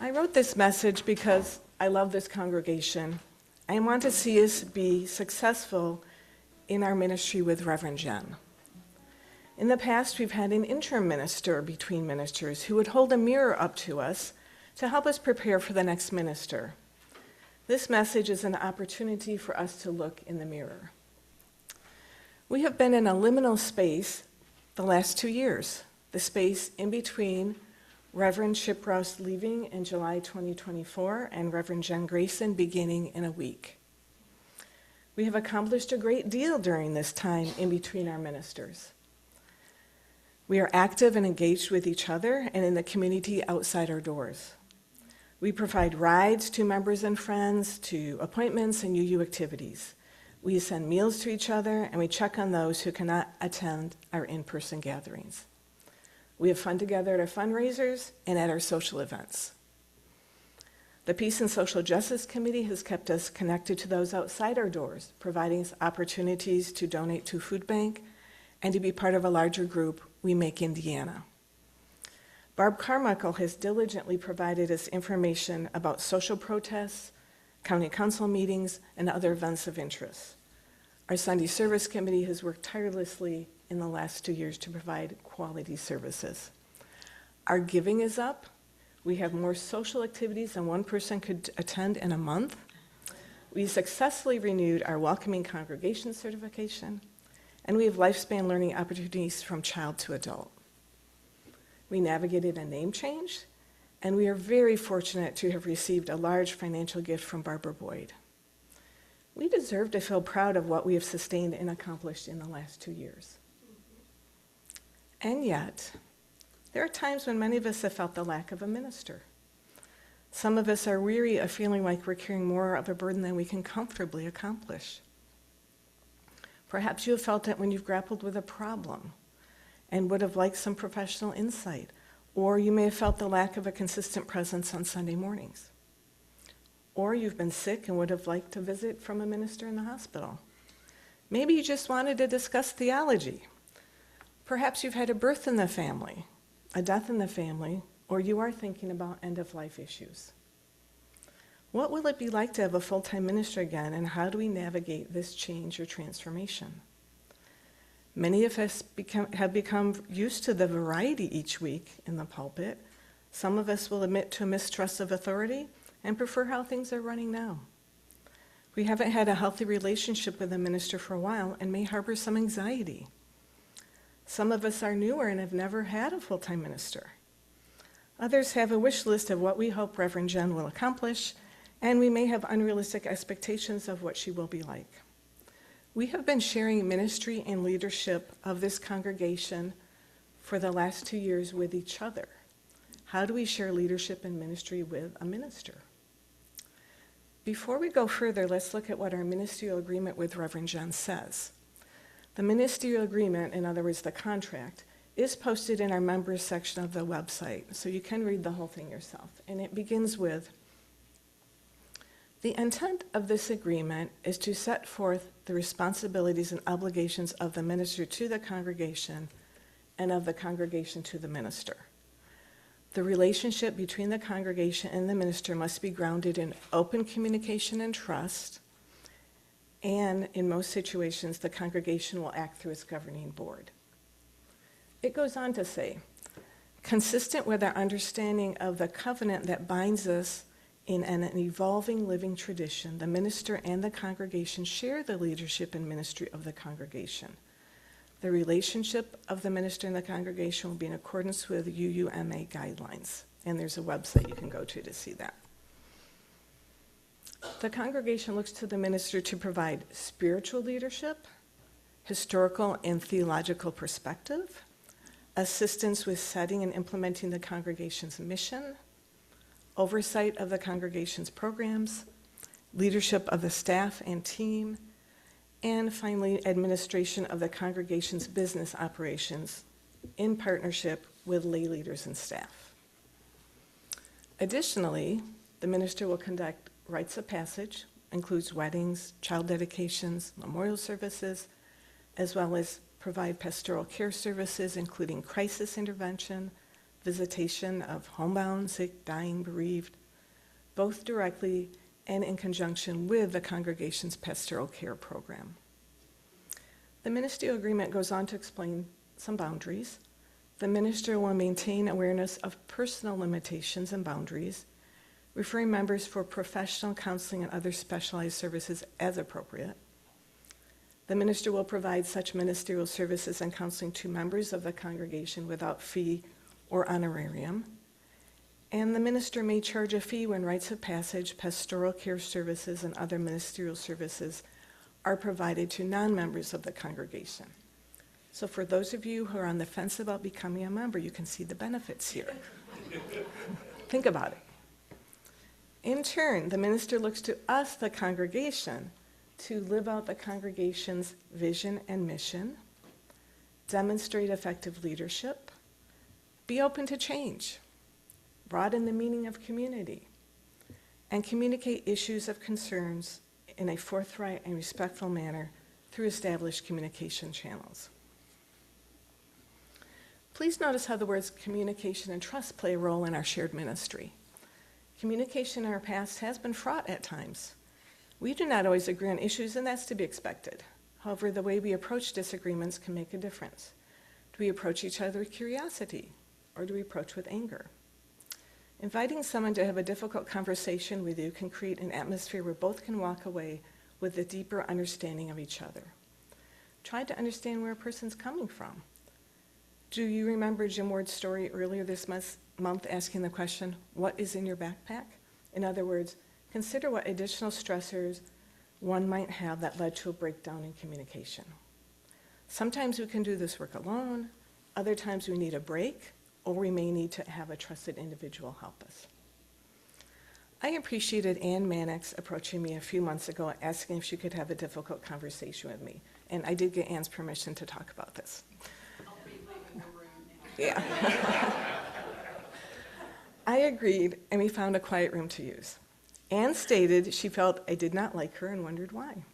I wrote this message because I love this congregation. I want to see us be successful in our ministry with Reverend Jen. In the past, we've had an interim minister between ministers who would hold a mirror up to us to help us prepare for the next minister. This message is an opportunity for us to look in the mirror. We have been in a liminal space the last 2 years, the space in between Reverend Chip Rouse leaving in July 2024 and Reverend Jen Grayson beginning in a week. We have accomplished a great deal during this time in between our ministers. We are active and engaged with each other and in the community outside our doors. We provide rides to members and friends, to appointments and UU activities. We send meals to each other, and we check on those who cannot attend our in-person gatherings. We have fun together at our fundraisers and at our social events. The Peace and Social Justice Committee has kept us connected to those outside our doors, providing us opportunities to donate to food bank and to be part of a larger group, We Make Indiana. Barb Carmichael has diligently provided us information about social protests, county council meetings, and other events of interest. Our Sunday Service Committee has worked tirelessly in the last 2 years to provide quality services. Our giving is up. We have more social activities than one person could attend in a month. We successfully renewed our welcoming congregation certification, and we have lifespan learning opportunities from child to adult. We navigated a name change, and we are very fortunate to have received a large financial gift from Barbara Boyd. We deserve to feel proud of what we have sustained and accomplished in the last 2 years. And yet, there are times when many of us have felt the lack of a minister. Some of us are weary of feeling like we're carrying more of a burden than we can comfortably accomplish. Perhaps you have felt it when you've grappled with a problem and would have liked some professional insight, or you may have felt the lack of a consistent presence on Sunday mornings. Or you've been sick and would have liked to visit from a minister in the hospital. Maybe you just wanted to discuss theology. Perhaps you've had a birth in the family, a death in the family, or you are thinking about end-of-life issues. What will it be like to have a full-time minister again, and how do we navigate this change or transformation? Many of us have become used to the variety each week in the pulpit. Some of us will admit to a mistrust of authority and prefer how things are running now. We haven't had a healthy relationship with a minister for a while and may harbor some anxiety. Some of us are newer and have never had a full-time minister. Others have a wish list of what we hope Reverend Jen will accomplish, and we may have unrealistic expectations of what she will be like. We have been sharing ministry and leadership of this congregation for the last 2 years with each other. How do we share leadership and ministry with a minister? Before we go further, let's look at what our ministerial agreement with Reverend Jen says. The ministerial agreement, in other words, the contract, is posted in our members section of the website, so you can read the whole thing yourself. And it begins with, the intent of this agreement is to set forth the responsibilities and obligations of the minister to the congregation and of the congregation to the minister. The relationship between the congregation and the minister must be grounded in open communication and trust, and in most situations, the congregation will act through its governing board. It goes on to say, consistent with our understanding of the covenant that binds us in an evolving living tradition, the minister and the congregation share the leadership and ministry of the congregation. The relationship of the minister and the congregation will be in accordance with UUMA guidelines, and there's a website you can go to see that. The congregation looks to the minister to provide spiritual leadership, historical and theological perspective, assistance with setting and implementing the congregation's mission, oversight of the congregation's programs, leadership of the staff and team, and finally, administration of the congregation's business operations in partnership with lay leaders and staff. Additionally, the minister will conduct rites of passage, includes weddings, child dedications, memorial services, as well as provide pastoral care services, including crisis intervention, visitation of homebound, sick, dying, bereaved, both directly and in conjunction with the congregation's pastoral care program. The ministerial agreement goes on to explain some boundaries. The minister will maintain awareness of personal limitations and boundaries, referring members for professional counseling and other specialized services as appropriate. The minister will provide such ministerial services and counseling to members of the congregation without fee or honorarium. And the minister may charge a fee when rites of passage, pastoral care services, and other ministerial services are provided to non-members of the congregation. So for those of you who are on the fence about becoming a member, you can see the benefits here. Think about it. In turn, the minister looks to us, the congregation, to live out the congregation's vision and mission, demonstrate effective leadership, be open to change, broaden the meaning of community, and communicate issues of concerns in a forthright and respectful manner through established communication channels. Please notice how the words communication and trust play a role in our shared ministry. Communication in our past has been fraught at times. We do not always agree on issues, and that's to be expected. However, the way we approach disagreements can make a difference. Do we approach each other with curiosity, or do we approach with anger? Inviting someone to have a difficult conversation with you can create an atmosphere where both can walk away with a deeper understanding of each other. Try to understand where a person's coming from. Do you remember Jim Ward's story earlier this month asking the question, what is in your backpack? In other words, consider what additional stressors one might have that led to a breakdown in communication. Sometimes we can do this work alone. Other times we need a break, or we may need to have a trusted individual help us. I appreciated Ann Mannix approaching me a few months ago asking if she could have a difficult conversation with me. And I did get Ann's permission to talk about this. I'll be leaving the room now. Yeah. I agreed, and we found a quiet room to use. Ann stated she felt I did not like her and wondered why.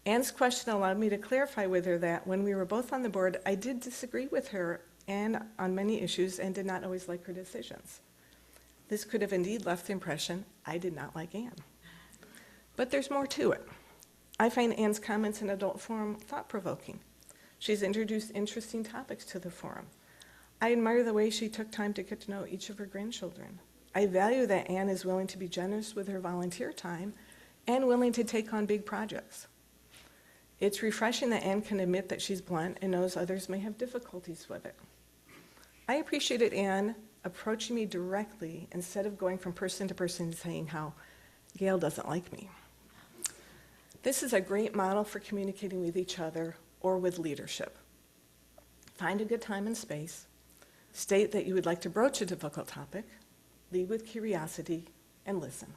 Ann's question allowed me to clarify with her that when we were both on the board, I did disagree with her and on many issues and did not always like her decisions. This could have indeed left the impression I did not like Ann. But there's more to it. I find Ann's comments in Adult Forum thought-provoking. She's introduced interesting topics to the forum. I admire the way she took time to get to know each of her grandchildren. I value that Ann is willing to be generous with her volunteer time and willing to take on big projects. It's refreshing that Ann can admit that she's blunt and knows others may have difficulties with it. I appreciated Ann approaching me directly instead of going from person to person and saying how Gail doesn't like me. This is a great model for communicating with each other or with leadership. Find a good time and space. State that you would like to broach a difficult topic. Lead with curiosity and listen.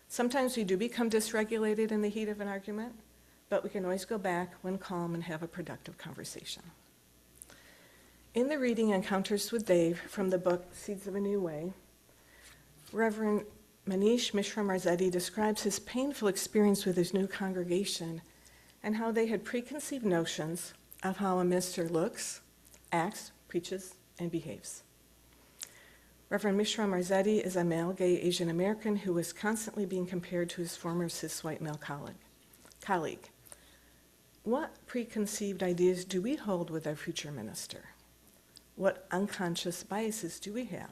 Sometimes we do become dysregulated in the heat of an argument, but we can always go back when calm and have a productive conversation. In the reading Encounters with Dave from the book Seeds of a New Way, Reverend Manish Mishra Marzetti describes his painful experience with his new congregation and how they had preconceived notions of how a minister looks, acts, preaches, and behaves. Reverend Mishra Marzetti is a male gay Asian American who was constantly being compared to his former cis white male colleague. What preconceived ideas do we hold with our future minister? What unconscious biases do we have?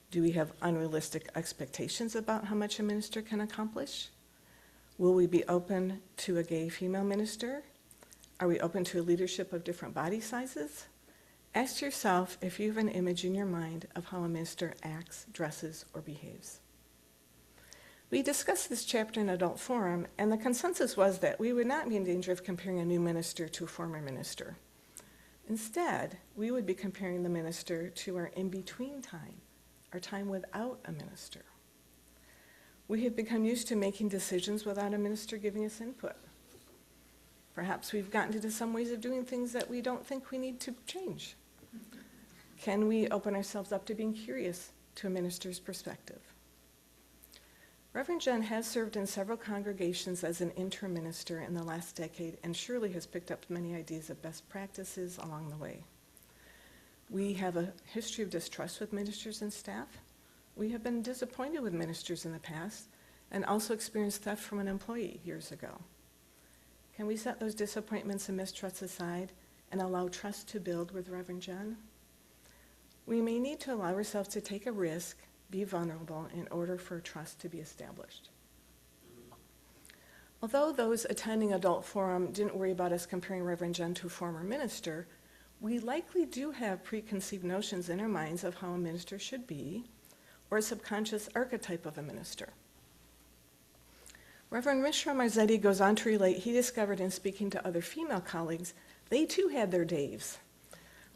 Do we have unrealistic expectations about how much a minister can accomplish? Will we be open to a gay female minister? Are we open to a leadership of different body sizes? Ask yourself if you have an image in your mind of how a minister acts, dresses, or behaves. We discussed this chapter in Adult Forum, and the consensus was that we would not be in danger of comparing a new minister to a former minister. Instead, we would be comparing the minister to our in-between time, our time without a minister. We have become used to making decisions without a minister giving us input. Perhaps we've gotten into some ways of doing things that we don't think we need to change. Can we open ourselves up to being curious to a minister's perspective? Reverend Jen has served in several congregations as an interim minister in the last decade and surely has picked up many ideas of best practices along the way. We have a history of distrust with ministers and staff. We have been disappointed with ministers in the past and also experienced theft from an employee years ago. Can we set those disappointments and mistrusts aside and allow trust to build with Reverend Jen? We may need to allow ourselves to take a risk, be vulnerable, in order for trust to be established. Although those attending Adult Forum didn't worry about us comparing Reverend Jen to a former minister, we likely do have preconceived notions in our minds of how a minister should be, or a subconscious archetype of a minister. Reverend Mishra Marzetti goes on to relate he discovered in speaking to other female colleagues, they too had their Daves,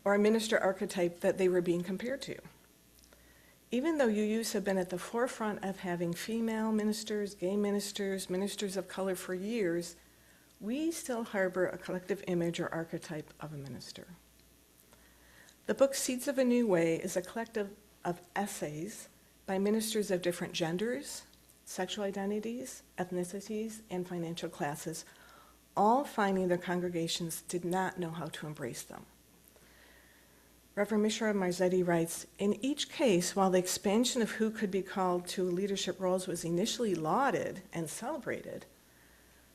or a minister archetype that they were being compared to. Even though UUs have been at the forefront of having female ministers, gay ministers, ministers of color for years, we still harbor a collective image or archetype of a minister. The book Seeds of a New Way is a collective of essays by ministers of different genders, sexual identities, ethnicities, and financial classes, all finding their congregations did not know how to embrace them. Reverend Mishra Marzetti writes, in each case, while the expansion of who could be called to leadership roles was initially lauded and celebrated,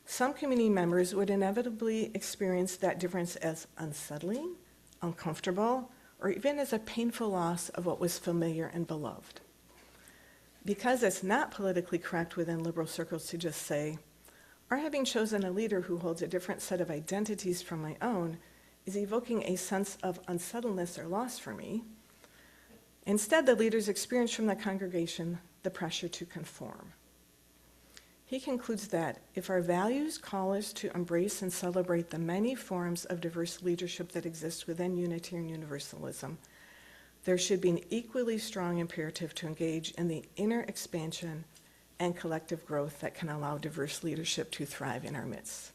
some community members would inevitably experience that difference as unsettling, uncomfortable, or even as a painful loss of what was familiar and beloved. Because it's not politically correct within liberal circles to just say, our having chosen a leader who holds a different set of identities from my own is evoking a sense of unsettledness or loss for me. Instead, the leaders experience from the congregation the pressure to conform. He concludes that if our values call us to embrace and celebrate the many forms of diverse leadership that exist within Unitarian Universalism, there should be an equally strong imperative to engage in the inner expansion and collective growth that can allow diverse leadership to thrive in our midst.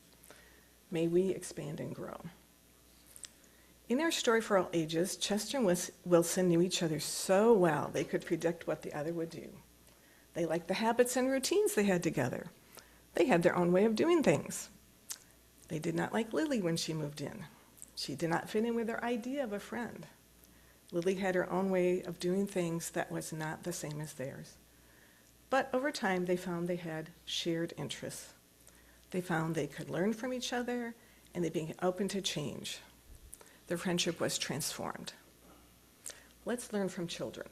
May we expand and grow. In our story for all ages, Chester and Wilson knew each other so well they could predict what the other would do. They liked the habits and routines they had together. They had their own way of doing things. They did not like Lily when she moved in. She did not fit in with their idea of a friend. Lily had her own way of doing things that was not the same as theirs. But over time, they found they had shared interests. They found they could learn from each other, and they became open to change. Their friendship was transformed. Let's learn from children.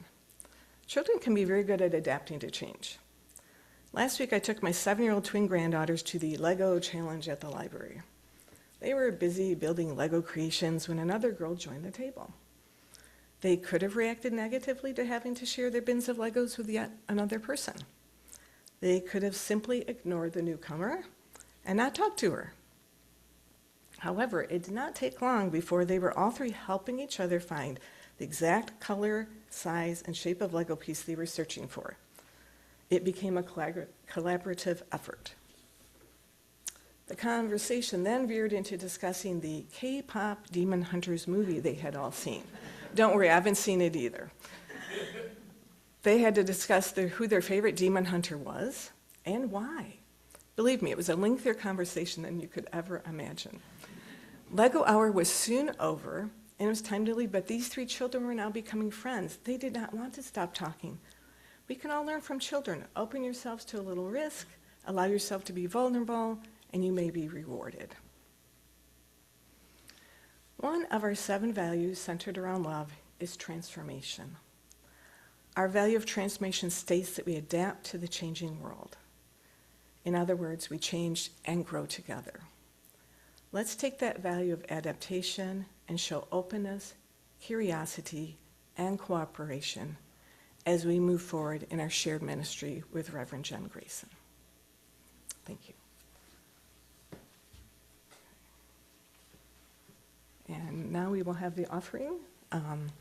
Children can be very good at adapting to change. Last week, I took my 7-year-old twin granddaughters to the Lego challenge at the library. They were busy building Lego creations when another girl joined the table. They could have reacted negatively to having to share their bins of Legos with yet another person. They could have simply ignored the newcomer and not talked to her. However, it did not take long before they were all three helping each other find the exact color, size, and shape of Lego piece they were searching for. It became a collaborative effort. The conversation then veered into discussing the K-pop Demon Hunters movie they had all seen. Don't worry, I haven't seen it either. They had to discuss who their favorite demon hunter was and why. Believe me, it was a lengthier conversation than you could ever imagine. Lego hour was soon over, and it was time to leave, but these three children were now becoming friends. They did not want to stop talking. We can all learn from children. Open yourselves to a little risk, allow yourself to be vulnerable, and you may be rewarded. One of our 7 values centered around love is transformation. Our value of transformation states that we adapt to the changing world. In other words, we change and grow together. Let's take that value of adaptation and show openness, curiosity, and cooperation as we move forward in our shared ministry with Reverend Jen Grayson. Thank you. And now we will have the offering.